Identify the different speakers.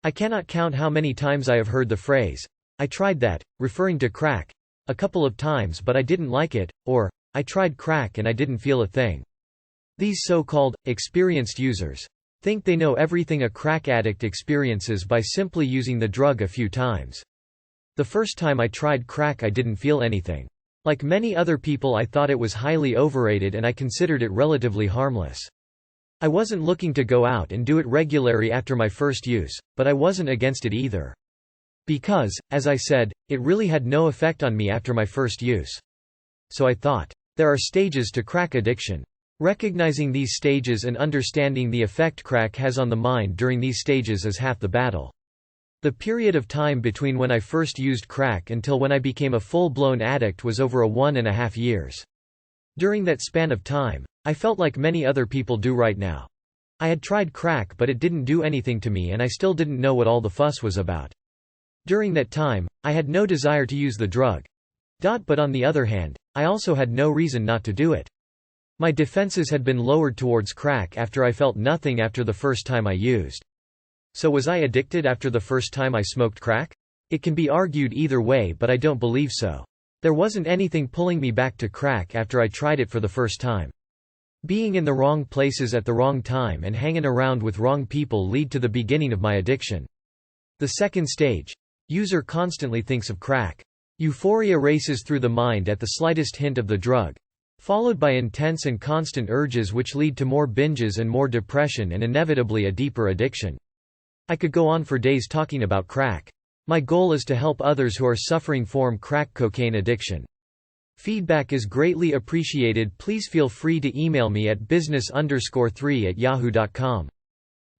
Speaker 1: I cannot count how many times I have heard the phrase, "I tried that," referring to crack, a couple of times but I didn't like it, or, "I tried crack and I didn't feel a thing." These so-called, experienced users think they know everything a crack addict experiences by simply using the drug a few times. The first time I tried crack I didn't feel anything. Like many other people I thought it was highly overrated and I considered it relatively harmless. I wasn't looking to go out and do it regularly after my first use, but I wasn't against it either. Because, as I said, it really had no effect on me after my first use. So I thought, there are stages to crack addiction. Recognizing these stages and understanding the effect crack has on the mind during these stages is half the battle. The period of time between when I first used crack until when I became a full-blown addict was over 1.5 years. During that span of time, I felt like many other people do right now. I had tried crack but it didn't do anything to me and I still didn't know what all the fuss was about. During that time, I had no desire to use the drug. But on the other hand, I also had no reason not to do it. My defenses had been lowered towards crack after I felt nothing after the first time I used. So was I addicted after the first time I smoked crack? It can be argued either way but I don't believe so. There wasn't anything pulling me back to crack after I tried it for the first time. Being in the wrong places at the wrong time and hanging around with wrong people lead to the beginning of my addiction. The second stage. User constantly thinks of crack. Euphoria races through the mind at the slightest hint of the drug, followed by intense and constant urges which lead to more binges and more depression and inevitably a deeper addiction. I could go on for days talking about crack. My goal is to help others who are suffering from crack cocaine addiction. Feedback is greatly appreciated. Please feel free to email me at business_3@yahoo.com.